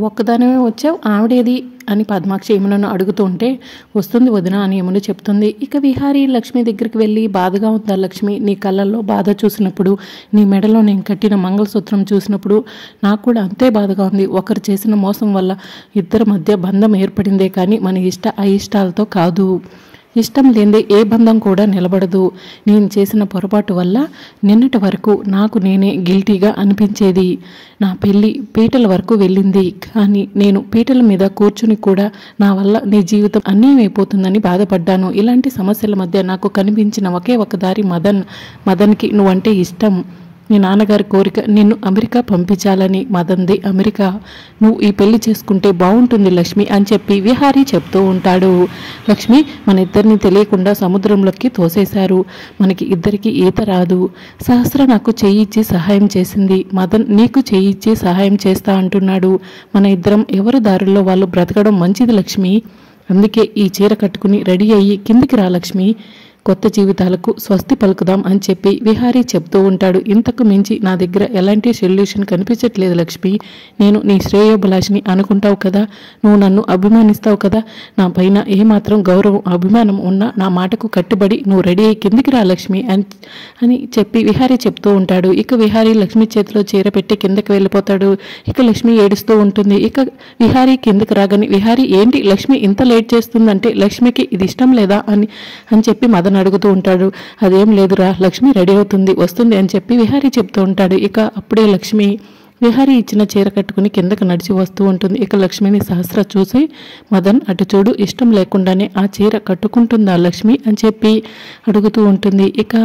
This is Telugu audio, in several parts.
ఒక్కదానివే వచ్చావు, ఆవిడేది అని పద్మాక్షి యమునను అడుగుతూ ఉంటే, వస్తుంది వదిన అని యమున చెప్తుంది. ఇక విహారీ లక్ష్మి దగ్గరికి వెళ్ళి, బాధగా ఉందా లక్ష్మి, నీ కళ్ళల్లో బాధ చూసినప్పుడు, నీ మెడలో నేను కట్టిన మంగళసూత్రం చూసినప్పుడు నాకు కూడా అంతే బాధగా ఉంది. ఒకరు చేసిన మోసం వల్ల ఇద్దరి మధ్య బంధం ఏర్పడిందే కానీ మన అయిష్టాలతో కాదు. ఇష్టం లేనిదే ఏ బంధం కూడా నిలబడదు. నేను చేసిన పొరపాటు వల్ల నిన్నటి వరకు నాకు నేనే గిల్టీగా అనిపించేది. నా పెళ్ళి పీటల వరకు వెళ్ళింది, కానీ నేను పీటల మీద కూర్చుని కూడా నా వల్ల నీ జీవితం అన్యాయమైపోతుందని బాధపడ్డాను. ఇలాంటి సమస్యల మధ్య నాకు కనిపించిన ఒకే ఒక దారి మదన్కి నువ్వంటే ఇష్టం. మీ నాన్నగారి కోరిక నిన్ను అమెరికా పంపించాలని. మదన్ది అమెరికా. నువ్వు ఈ పెళ్లి చేసుకుంటే బాగుంటుంది లక్ష్మి అని చెప్పి విహారీ చెప్తూ ఉంటాడు. లక్ష్మి, మన ఇద్దరిని తెలియకుండా సముద్రంలోకి తోసేశారు. మనకి ఇద్దరికి ఈత రాదు. సహస్ర నాకు చెయ్యిచ్చి సహాయం చేసింది. మదన్ నీకు చెయ్యిచ్చి సహాయం చేస్తా అంటున్నాడు. మన ఇద్దరం ఎవరి దారుల్లో వాళ్ళు బ్రతకడం మంచిది లక్ష్మి. అందుకే ఈ చీర కట్టుకుని రెడీ అయ్యి కిందికి రా లక్ష్మి. కొత్త జీవితాలకు స్వస్తి పలుకుదాం అని చెప్పి విహారీ చెప్తూ ఉంటాడు. ఇంతకు మించి నా దగ్గర ఎలాంటి సొల్యూషన్ కనిపించట్లేదు లక్ష్మి. నేను నీ శ్రేయోభిలాషిని అనుకుంటావు కదా, నువ్వు నన్ను అభిమానిస్తావు కదా, నా పైన ఏమాత్రం గౌరవం అభిమానం ఉన్నా నా మాటకు కట్టుబడి నువ్వు రెడీ అయ్యి కిందికి రా లక్ష్మి అని చెప్పి విహారీ చెప్తూ ఉంటాడు. ఇక విహారీ లక్ష్మి చేతిలో చీర పెట్టి కిందకి వెళ్ళిపోతాడు. ఇక లక్ష్మి ఏడుస్తూ ఉంటుంది. ఇక విహారీ కిందకి రాగానే, విహారీ ఏంటి లక్ష్మి ఇంత లేట్ చేస్తుందంటే, లక్ష్మికి ఇది ఇష్టం లేదా అని చెప్పి మదన్ అడుగుతూ ఉంటాడు. అదేం లేదురా, లక్ష్మి రెడీ అవుతుంది, వస్తుంది అని చెప్పి విహారీ చెప్తూ ఉంటాడు. ఇక అప్పుడే లక్ష్మి విహారీ ఇచ్చిన చీర కట్టుకుని కిందకు నడిచి వస్తూ ఉంటుంది. ఇక లక్ష్మిని సహస్ర చూసి, మదన్ అటు చూడు, ఇష్టం లేకుండానే ఆ చీర కట్టుకుంటుందా లక్ష్మి అని చెప్పి అడుగుతూ ఉంటుంది. ఇక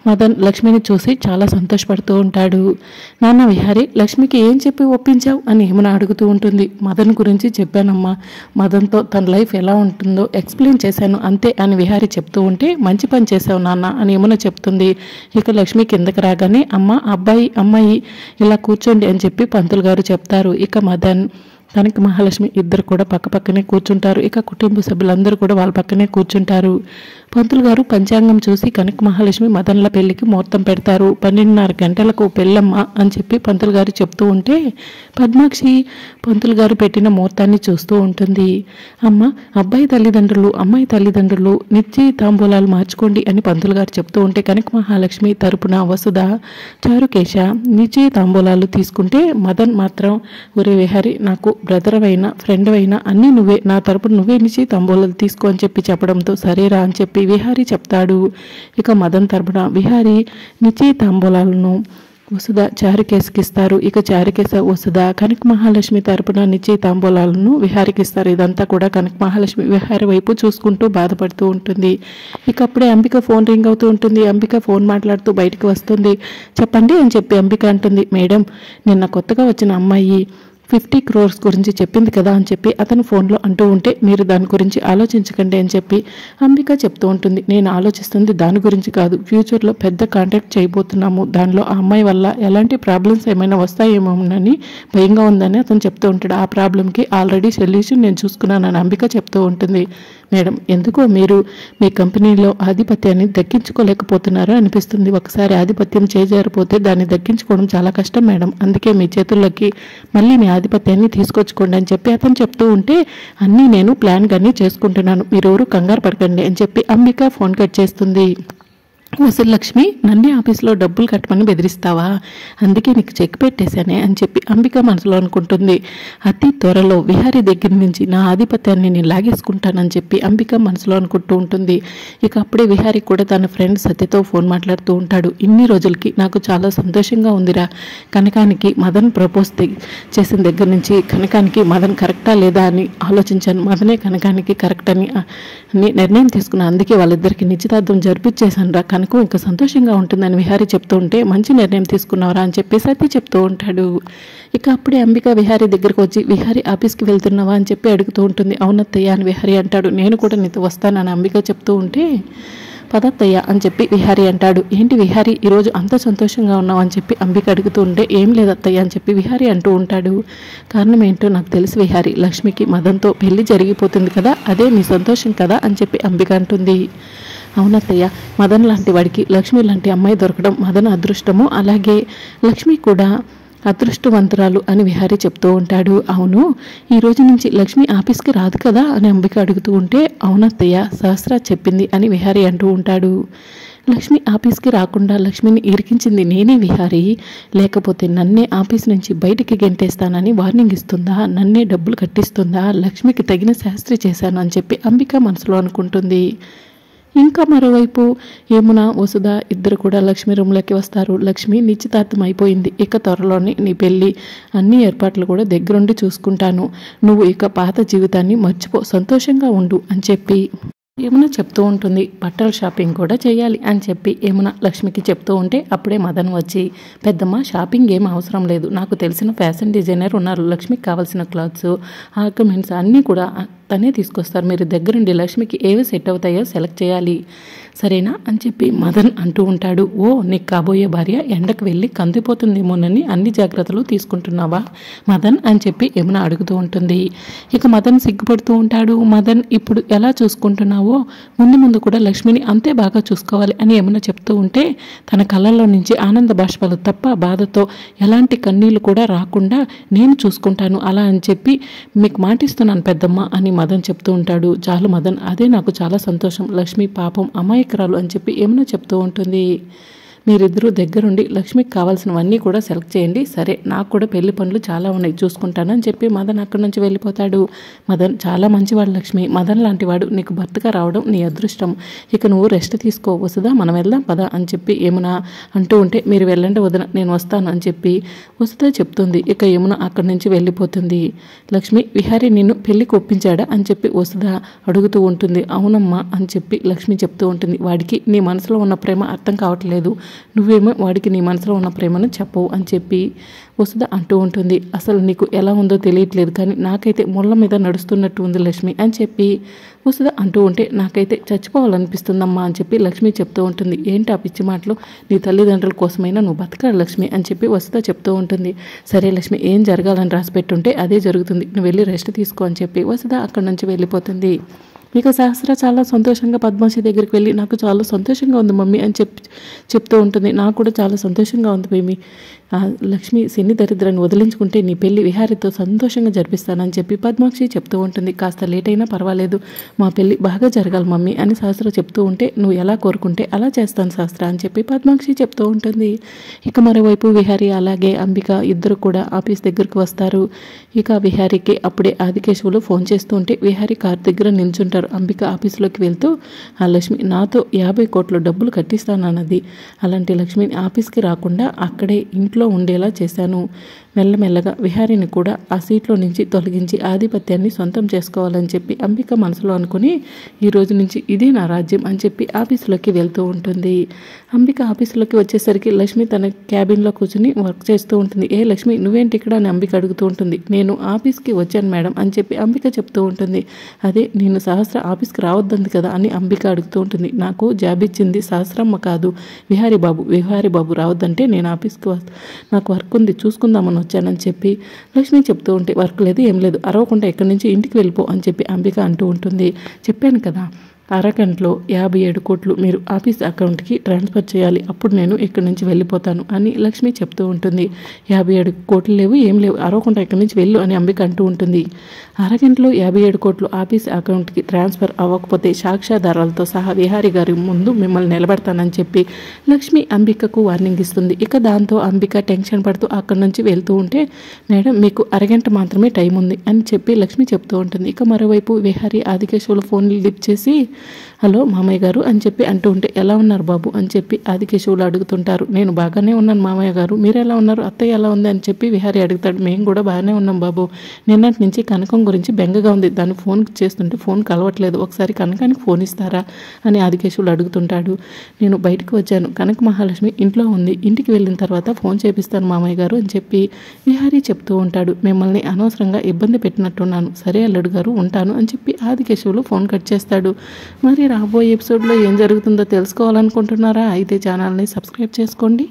మదన్ లక్ష్మిని చూసి చాలా సంతోషపడుతూ ఉంటాడు. నాన్న విహారీ, లక్ష్మికి ఏం చెప్పి ఒప్పించావు అని యమున అడుగుతూ ఉంటుంది. మదన్ గురించి చెప్పానమ్మా, మదన్తో తన లైఫ్ ఎలా ఉంటుందో ఎక్స్ప్లెయిన్ చేశాను అంతే అని విహారీ చెప్తూ ఉంటే, మంచి పని చేశావు నాన్న అని యమున చెప్తుంది. ఇక లక్ష్మి కిందకి రాగానే, అమ్మ అబ్బాయి అమ్మాయి ఇలా కూర్చోండి అని చెప్పి పంతులు గారు చెప్తారు. ఇక మదన్ కనక మహాలక్ష్మి ఇద్దరు కూడా పక్కనే కూర్చుంటారు. ఇక కుటుంబ సభ్యులందరూ కూడా వాళ్ళ పక్కనే కూర్చుంటారు. పంతులు గారు పంచాంగం చూసి కనక మహాలక్ష్మి మదన్ల పెళ్లికి ముహూర్తం పెడతారు. 12:30 గంటలకు పెళ్ళమ్మ అని చెప్పి పంతులు గారు చెప్తూ ఉంటే, పద్మాక్షి పంతులు గారు పెట్టిన ముహూర్తాన్ని చూస్తూ ఉంటుంది. అమ్మ, అబ్బాయి తల్లిదండ్రులు అమ్మాయి తల్లిదండ్రులు నిశ్చయ తాంబూలాలు మార్చుకోండి అని పంతులు గారు చెప్తూ ఉంటే, కనక మహాలక్ష్మి తరపున వసుధ, చారుకేశ నిశ్చయ తాంబూలాలు తీసుకుంటే, మదన్ మాత్రం, ఒరే విహారీ, నాకు బ్రదర్ అయినా ఫ్రెండ్ అయినా అన్నీ నువ్వే, నా తరపున నువ్వే నిశ్చయ తాంబూలాలు తీసుకో అని చెప్పి చెప్పడంతో, సరేరా అని చెప్పి విహారీ చెప్తాడు. ఇక మదన్ తరపున విహారీ నిశ్చయ తాంబూలాలను వసుధ చారుకేశకి ఇస్తారు. ఇక చారుకేశ వసుధ కనక మహాలక్ష్మి తరపున నిశ్చయ తాంబూలాలను విహారీకి ఇస్తారు. ఇదంతా కూడా కనక మహాలక్ష్మి విహారీ వైపు చూసుకుంటూ బాధపడుతూ ఉంటుంది. ఇక అప్పుడే అంబిక ఫోన్ రింగ్ అవుతూ ఉంటుంది. అంబిక ఫోన్ మాట్లాడుతూ బయటకు వస్తుంది. చెప్పండి అని చెప్పి అంబిక అంటుంది. మేడం, నిన్న కొత్తగా వచ్చిన అమ్మాయి 50 crores గురించి చెప్పింది కదా అని చెప్పి అతను ఫోన్లో అంటూ ఉంటే, మీరు దాని గురించి ఆలోచించకండి అని చెప్పి అంబిక చెప్తూ ఉంటుంది. నేను ఆలోచిస్తుంది దాని గురించి కాదు, ఫ్యూచర్లో పెద్ద కాంటాక్ట్ చేయబోతున్నాము, దానిలో ఆ అమ్మాయి వల్ల ఎలాంటి ప్రాబ్లమ్స్ ఏమైనా వస్తాయేమోనని భయంగా ఉందని అతను చెప్తూ ఉంటాడు. ఆ ప్రాబ్లంకి ఆల్రెడీ సొల్యూషన్ నేను చూసుకున్నానని అంబిక చెప్తూ ఉంటుంది. మేడం, ఎందుకో మీరు మీ కంపెనీలో ఆధిపత్యాన్ని దక్కించుకోలేకపోతున్నారో అనిపిస్తుంది. ఒకసారి ఆధిపత్యం చేజారిపోతే దాన్ని దక్కించుకోవడం చాలా కష్టం మేడం. అందుకే మీ చేతుల్లోకి మళ్ళీ మీ ఆధిపత్యాన్ని తీసుకొచ్చుకోండి అని చెప్పి అతను చెప్తూ ఉంటే, అన్నీ నేను ప్లాన్గానే చేసుకుంటున్నాను, మీరెవరు కంగారు పడకండి అని చెప్పి అంబిక ఫోన్ కట్ చేస్తుంది. వసూలు లక్ష్మి, నన్నే ఆఫీస్లో డబ్బులు కట్టమని బెదిరిస్తావా? అందుకే నీకు చెక్ పెట్టేశానే అని చెప్పి అంబిక మనసులో అనుకుంటుంది. అతి త్వరలో విహారీ దగ్గర నుంచి నా ఆధిపత్యాన్ని నేను లాగేసుకుంటానని చెప్పి అంబిక మనసులో అనుకుంటూ ఉంటుంది. ఇక అప్పుడే విహారీ కూడా తన ఫ్రెండ్ సత్యతో ఫోన్ మాట్లాడుతూ ఉంటాడు. ఇన్ని రోజులకి నాకు చాలా సంతోషంగా ఉందిరా. కనకానికి మదన్ ప్రపోజ్ చేసిన దగ్గర నుంచి కనకానికి మదన్ కరెక్టా లేదా అని ఆలోచించాను. మదనే కనకానికి కరెక్ట్ అని నిర్ణయం తీసుకున్నాను. అందుకే వాళ్ళిద్దరికి నిశ్చితార్థం జరిపించేశాను రా. కనుక ఇంకా సంతోషంగా ఉంటుందని విహారీ చెప్తూ ఉంటే, మంచి నిర్ణయం తీసుకున్నావరా అని చెప్పి సత్య చెప్తూ ఉంటాడు. ఇక అప్పుడే అంబిక విహారీ దగ్గరకు వచ్చి, విహారీ ఆఫీస్కి వెళ్తున్నావా అని చెప్పి అడుగుతూ ఉంటుంది. అవునత్తయ్య అని విహారీ అంటాడు. నేను కూడా నీతో వస్తానని అంబిక చెప్తూ ఉంటే, పదత్తయ్య అని చెప్పి విహారీ అంటాడు. ఏంటి విహారీ ఈరోజు అంత సంతోషంగా ఉన్నావు అని చెప్పి అంబిక అడుగుతూ ఉంటే, ఏం లేదత్తయ్య అని చెప్పి విహారీ అంటూ ఉంటాడు. కారణం ఏంటో నాకు తెలుసు విహారీ, లక్ష్మికి మదన్తో పెళ్లి జరిగిపోతుంది కదా, అదే నీ సంతోషం కదా అని చెప్పి అంబిక అంటుంది. అవునత్తయ్య, మదన్ లాంటి వాడికి లక్ష్మి లాంటి అమ్మాయి దొరకడం మదన్ అదృష్టము. అలాగే లక్ష్మి కూడా అదృష్టవంతురాలు అని విహారీ చెప్తూ ఉంటాడు. అవును, ఈ రోజు నుంచి లక్ష్మి ఆఫీస్కి రాదు కదా అని అంబిక అడుగుతూ ఉంటే, అవునత్తయ్య సహస్ర చెప్పింది అని విహారీ అంటూ ఉంటాడు. లక్ష్మి ఆఫీస్కి రాకుండా లక్ష్మిని ఇరికించింది నేనే విహారీ, లేకపోతే నన్నే ఆఫీస్ నుంచి బయటికి గెంటేస్తానని వార్నింగ్ ఇస్తుందా, నన్నే డబ్బులు కట్టిస్తుందా, లక్ష్మికి తగిన శాస్త్రి చేశాను అని చెప్పి అంబిక మనసులో అనుకుంటుంది. ఇంకా మరోవైపు యమున వసుధ ఇద్దరు కూడా లక్ష్మి రూమ్లోకి వస్తారు. లక్ష్మి నిశ్చితార్థం అయిపోయింది, ఇక త్వరలోనే నీ పెళ్ళి, అన్ని ఏర్పాట్లు కూడా దగ్గరుండి చూసుకుంటాను, నువ్వు ఇక పాత జీవితాన్ని మర్చిపో, సంతోషంగా ఉండు అని చెప్పి యమున చెప్తూ ఉంటుంది. బట్టల షాపింగ్ కూడా చేయాలి అని చెప్పి యమున లక్ష్మికి చెప్తూ ఉంటే అప్పుడే మదన్ వచ్చి, పెద్దమ్మ షాపింగ్ ఏం అవసరం లేదు, నాకు తెలిసిన ఫ్యాషన్ డిజైనర్ ఉన్నారు, లక్ష్మికి కావాల్సిన క్లాత్స్ ఆర్నమెంట్స్ అన్నీ కూడా తనే తీసుకొస్తారు, మీరు దగ్గరుండి లక్ష్మికి ఏవి సెట్ అవుతాయో సెలెక్ట్ చేయాలి సరేనా అని చెప్పి మదన్ అంటూ ఉంటాడు. ఓ, నీకు కాబోయే భార్య ఎండకు వెళ్ళి కందిపోతుందేమోనని అన్ని జాగ్రత్తలు తీసుకుంటున్నావా మదన్ అని చెప్పి యమున అడుగుతూ ఉంటుంది. ఇక మదన్ సిగ్గుపడుతూ ఉంటాడు. మదన్, ఇప్పుడు ఎలా చూసుకుంటున్నావో ముందు ముందు కూడా లక్ష్మిని అంతే బాగా చూసుకోవాలి అని యమున చెప్తూ ఉంటే తన కళ్ళల్లో నుంచి ఆనంద బాష్పాలు తప్ప బాధతో ఎలాంటి కన్నీళ్లు కూడా రాకుండా నేను చూసుకుంటాను అలా అని చెప్పి మీకు మాటిస్తున్నాను పెద్దమ్మ అని మదన్ చెప్తూ ఉంటాడు. చాలు మదన్, అదే నాకు చాలా సంతోషం, లక్ష్మి పాపం అమాయకురాలు అని చెప్పి యమున చెప్తూ ఉంటుంది. మీరిద్దరూ దగ్గరుండి లక్ష్మికి కావాల్సినవన్నీ కూడా సెలెక్ట్ చేయండి, సరే నాకు కూడా పెళ్లి పనులు చాలా ఉన్నాయి చూసుకుంటానని చెప్పి మదన్ అక్కడి నుంచి వెళ్ళిపోతాడు. మదన్ చాలా మంచివాడు లక్ష్మి, మదన్ లాంటి వాడు నీకు భర్తగా రావడం నీ అదృష్టం, ఇక నువ్వు రెస్ట్ తీసుకో వసుదా, మనం వెళ్దాం పద అని చెప్పి యమున అంటూ ఉంటే, మీరు వెళ్ళండి వదిన నేను వస్తాను అని చెప్పి వసుదా చెప్తుంది. ఇక యమున అక్కడి నుంచి వెళ్ళిపోతుంది. లక్ష్మి, విహారీ నిన్ను పెళ్లికి ఒప్పించాడా అని చెప్పి వసుదా అడుగుతూ ఉంటుంది. అవునమ్మా అని చెప్పి లక్ష్మి చెప్తూ ఉంటుంది. వాడికి నీ మనసులో ఉన్న ప్రేమ అర్థం కావట్లేదు, నువ్వేమో వాడికి నీ మనసులో ఉన్న ప్రేమను చెప్పవు అని చెప్పి వసుధ అంటూ ఉంటుంది. అసలు నీకు ఎలా ఉందో తెలియట్లేదు, కానీ నాకైతే ముళ్ళ మీద నడుస్తున్నట్టు ఉంది లక్ష్మి అని చెప్పి వసుధ అంటూ ఉంటే, నాకైతే చచ్చిపోవాలనిపిస్తుందమ్మా అని చెప్పి లక్ష్మి చెప్తూ ఉంటుంది. ఏంటి ఆ పిచ్చి మాటలు, నీ తల్లిదండ్రుల కోసమైనా నువ్వు బతకాలి లక్ష్మి అని చెప్పి వసుధ చెప్తూ ఉంటుంది. సరే లక్ష్మి, ఏం జరగాలని రాసి పెట్టుంటే అదే జరుగుతుంది, నువ్వు వెళ్ళి రెస్ట్ తీసుకో అని చెప్పి వసుధ అక్కడి నుంచి వెళ్ళిపోతుంది. ఇక సహస్ర చాలా సంతోషంగా పద్మాక్షి దగ్గరికి వెళ్ళి, నాకు చాలా సంతోషంగా ఉంది మమ్మీ అని చెప్తూ ఉంటుంది. నాకు కూడా చాలా సంతోషంగా ఉంది మమ్మీ, లక్ష్మి శని దరిద్రాన్ని వదిలించుకుంటే నీ పెళ్లి విహారీతో సంతోషంగా జరిపిస్తానని చెప్పి పద్మాక్షి చెప్తూ ఉంటుంది. కాస్త లేట్ అయినా పర్వాలేదు, మా పెళ్లి బాగా జరగాలి మమ్మీ అని సహస్ర చెప్తూ ఉంటే, నువ్వు ఎలా కోరుకుంటే అలా చేస్తాను సహస్ర అని చెప్పి పద్మాక్షి చెప్తూ ఉంటుంది. ఇక మరోవైపు విహారీ అలాగే అంబిక ఇద్దరు కూడా ఆఫీస్ దగ్గరకు వస్తారు. ఇక విహారీకి అప్పుడే ఆదికేశవులు ఫోన్ చేస్తూ ఉంటే విహారీ కార్ దగ్గర నిల్చుంటారు. అంబిక ఆఫీసులోకి వెళ్తూ, ఆ లక్ష్మి నాతో 50 కోట్ల డబ్బులు కట్టిస్తానన్నది, అలాంటి లక్ష్మిని ఆఫీస్కి రాకుండా అక్కడే ఇంట్లో ఉండేలా చేశాను, మెల్లమెల్లగా విహారీని కూడా ఆ సీట్లో నుంచి తొలగించి ఆధిపత్యాన్ని సొంతం చేసుకోవాలని చెప్పి అంబిక మనసులో అనుకుని, ఈ రోజు నుంచి ఇదే నా రాజ్యం అని చెప్పి ఆఫీసులోకి వెళ్తూ ఉంటుంది. అంబిక ఆఫీసులోకి వచ్చేసరికి లక్ష్మి తన క్యాబిన్లో కూర్చుని వర్క్ చేస్తూ ఉంటుంది. ఏ లక్ష్మి, నువ్వేంటి ఇక్కడ అని అంబిక అడుగుతూ ఉంటుంది. నేను ఆఫీస్కి వచ్చాను మేడం అని చెప్పి అంబిక చెప్తూ ఉంటుంది. అదే నేను సహస్ర ఆఫీస్కి రావద్దంది కదా అని అంబిక అడుగుతూ ఉంటుంది. నాకు జాబ్ ఇచ్చింది సహస్రమ్మ కాదు విహారీ బాబు రావద్దంటే నేను ఆఫీస్కి నాకు వర్క్ ఉంది చూసుకుందామని వచ్చానని చెప్పి లక్ష్మి చెప్తూ ఉంటే, వర్క్ లేదు ఏం లేదు, అరవకుండా ఎక్కడి నుంచి ఇంటికి వెళ్ళిపో అని చెప్పి అంబిక అంటూ ఉంటుంది. చెప్పాను కదా, అరగంటలో 57 కోట్లు మీరు ఆఫీస్ అకౌంట్కి ట్రాన్స్ఫర్ చేయాలి, అప్పుడు నేను ఇక్కడి నుంచి వెళ్ళిపోతాను అని లక్ష్మి చెప్తూ ఉంటుంది. 57 కోట్లు లేవు ఏం లేవు, అరవకుండా ఇక్కడి నుంచి వెళ్ళు అని అంబిక అంటూ ఉంటుంది. అరగంటలో 57 కోట్లు ఆఫీస్ అకౌంట్కి ట్రాన్స్ఫర్ అవ్వకపోతే సాక్ష్యాధారాలతో సహా విహారీ గారి ముందు మిమ్మల్ని నిలబెడతానని చెప్పి లక్ష్మి అంబికకు వార్నింగ్ ఇస్తుంది. ఇక దాంతో అంబిక టెన్షన్ పడుతూ అక్కడి నుంచి వెళ్తూ ఉంటే, మేడం మీకు అరగంట మాత్రమే టైం ఉంది అని చెప్పి లక్ష్మి చెప్తూ ఉంటుంది. ఇక మరోవైపు విహారీ ఆదికేశవులు ఫోన్లు లిఫ్ట్ చేసి, హలో మామయ్య గారు అని చెప్పి అంటూ ఉంటే, ఎలా ఉన్నారు బాబు అని చెప్పి ఆదికేశవులు అడుగుతుంటారు. నేను బాగానే ఉన్నాను మామయ్య గారు, మీరు ఎలా ఉన్నారు, అత్తయ్య ఎలా ఉంది అని చెప్పి విహారీ అడుగుతాడు. మేము కూడా బాగానే ఉన్నాం బాబు, నిన్నటి నుంచి కనకం గురించి బెంగగా ఉంది, దాన్ని ఫోన్ చేస్తుంటే ఫోన్ కలవట్లేదు, ఒకసారి కనకానికి ఫోన్ ఇస్తారా అని ఆదికేశవులు అడుగుతుంటాడు. నేను బయటకు వచ్చాను, కనక మహాలక్ష్మి ఇంట్లో ఉంది, ఇంటికి వెళ్ళిన తర్వాత ఫోన్ చేపిస్తాను మామయ్య గారు అని చెప్పి విహారీ చెప్తూ ఉంటాడు. మిమ్మల్ని అనవసరంగా ఇబ్బంది పెట్టినట్టున్నాను, సరే అల్లుడు గారు ఉంటాను అని చెప్పి ఆదికేశవులు ఫోన్ కట్ చేస్తాడు. మరి రాబోయే ఎపిసోడ్లో ఏం జరుగుతుందో తెలుసుకోవాలనుకుంటున్నారా? అయితే ఛానల్ని సబ్స్క్రైబ్ చేసుకోండి.